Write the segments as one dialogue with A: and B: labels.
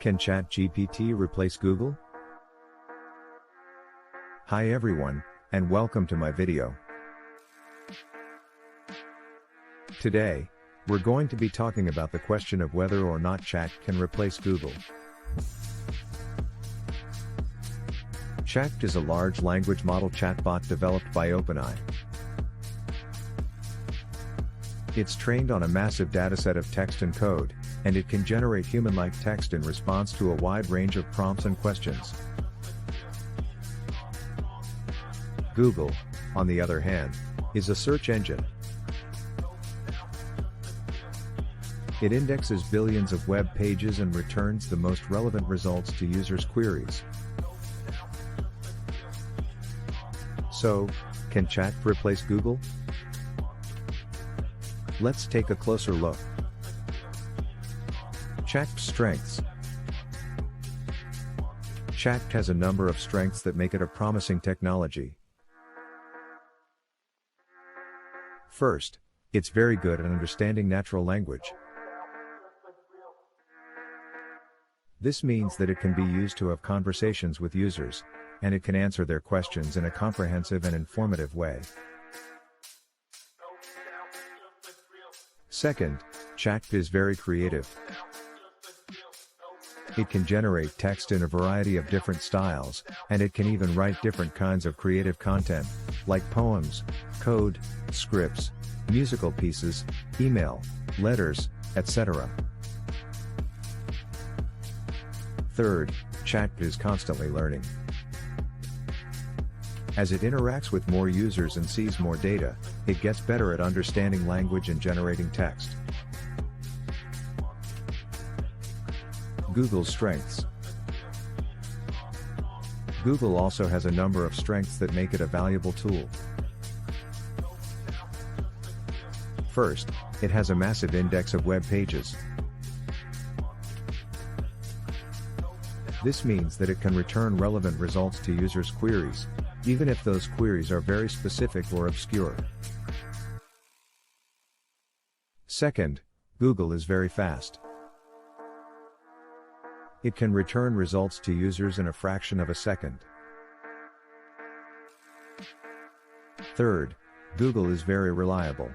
A: Can ChatGPT replace Google? Hi everyone, and welcome to my video. Today, we're going to be talking about the question of whether or not Chat can replace Google. Chat is a large language model chatbot developed by OpenAI. It's trained on a massive dataset of text and code, and it can generate human-like text in response to a wide range of prompts and questions. Google, on the other hand, is a search engine. It indexes billions of web pages and returns the most relevant results to users' queries. So, can Chat replace Google? Let's take a closer look. Chat's strengths. Chat has a number of strengths that make it a promising technology. First, it's very good at understanding natural language. This means that it can be used to have conversations with users, and it can answer their questions in a comprehensive and informative way. Second, Chat is very creative. It can generate text in a variety of different styles, and it can even write different kinds of creative content, like poems, code, scripts, musical pieces, email, letters, etc. Third, Chat is constantly learning. As it interacts with more users and sees more data, it gets better at understanding language and generating text. Google's strengths. Google also has a number of strengths that make it a valuable tool. First, it has a massive index of web pages. This means that it can return relevant results to users' queries, even if those queries are very specific or obscure. Second, Google is very fast. It can return results to users in a fraction of a second. Third, Google is very reliable.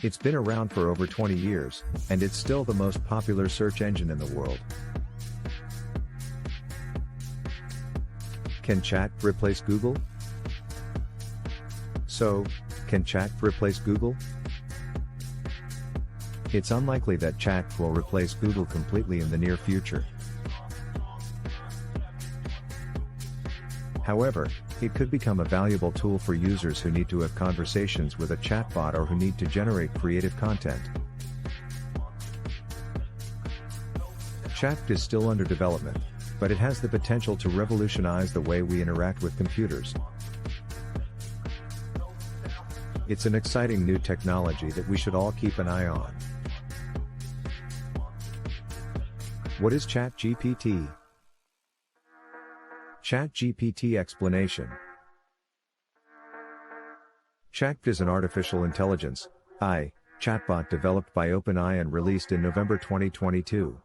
A: It's been around for over 20 years, and it's still the most popular search engine in the world. Can Chat replace Google? So, can Chat replace Google? It's unlikely that Chat will replace Google completely in the near future. However, it could become a valuable tool for users who need to have conversations with a chatbot or who need to generate creative content. Chat is still under development, but it has the potential to revolutionize the way we interact with computers. It's an exciting new technology that we should all keep an eye on. What is ChatGPT? ChatGPT explanation. Chat is an artificial intelligence (AI) chatbot developed by OpenAI and released in November 2022.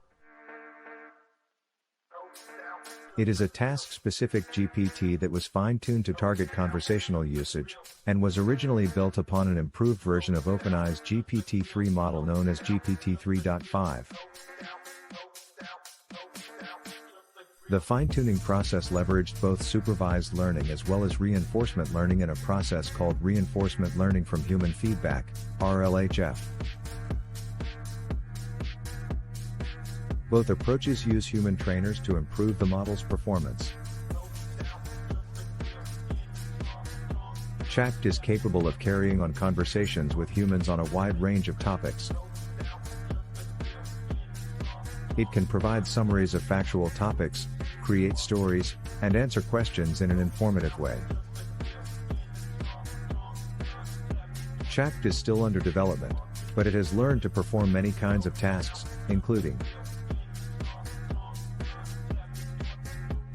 A: It is a task-specific GPT that was fine-tuned to target conversational usage, and was originally built upon an improved version of OpenAI's GPT-3 model known as GPT-3.5. The fine-tuning process leveraged both supervised learning as well as reinforcement learning in a process called reinforcement learning from human feedback, RLHF. Both approaches use human trainers to improve the model's performance. Chat is capable of carrying on conversations with humans on a wide range of topics. It can provide summaries of factual topics, create stories, and answer questions in an informative way. Chat is still under development, but it has learned to perform many kinds of tasks, including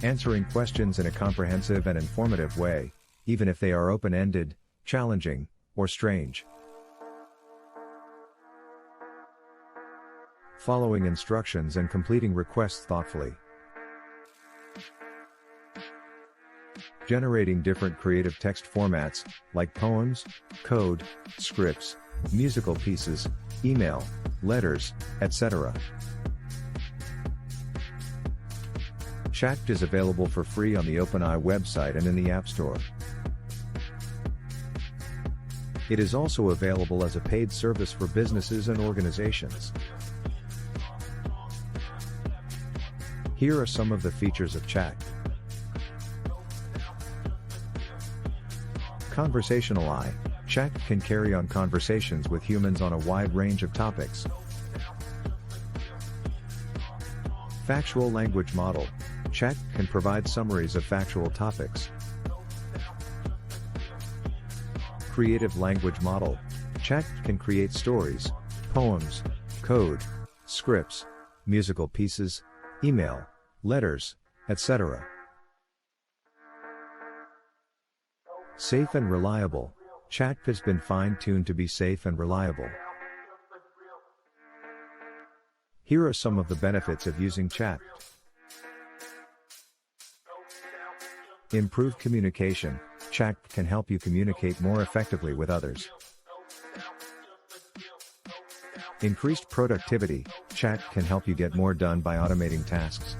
A: answering questions in a comprehensive and informative way, even if they are open-ended, challenging, or strange. following instructions and completing requests thoughtfully. Generating different creative text formats, like poems, code, scripts, musical pieces, email, letters, etc. ChatGPT is available for free on the OpenAI website and in the App Store. It is also available as a paid service for businesses and organizations. Here are some of the features of ChatGPT. Conversational AI. ChatGPT can carry on conversations with humans on a wide range of topics. Factual language model. ChatGPT can provide summaries of factual topics. Creative language model. ChatGPT can create stories, poems, code, scripts, musical pieces, email, letters, etc. Safe and reliable. ChatGPT has been fine-tuned to be safe and reliable. Here are some of the benefits of using ChatGPT. Improved communication. ChatGPT can help you communicate more effectively with others. Increased productivity. ChatGPT can help you get more done by automating tasks.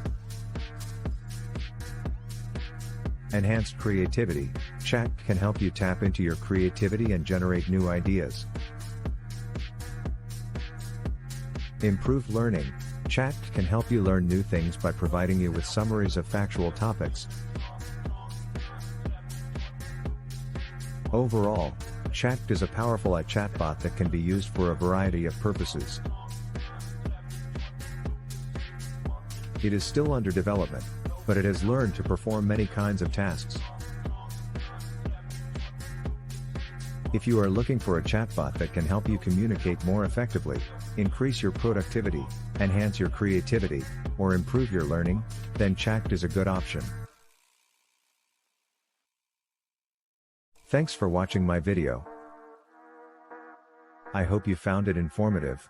A: Enhanced creativity. ChatGPT can help you tap into your creativity and generate new ideas. Improved learning. ChatGPT can help you learn new things by providing you with summaries of factual topics. Overall, ChatGPT is a powerful AI chatbot that can be used for a variety of purposes. It is still under development, but it has learned to perform many kinds of tasks. If you are looking for a chatbot that can help you communicate more effectively, increase your productivity, enhance your creativity, or improve your learning, then ChatGPT is a good option. Thanks for watching my video. I hope you found it informative.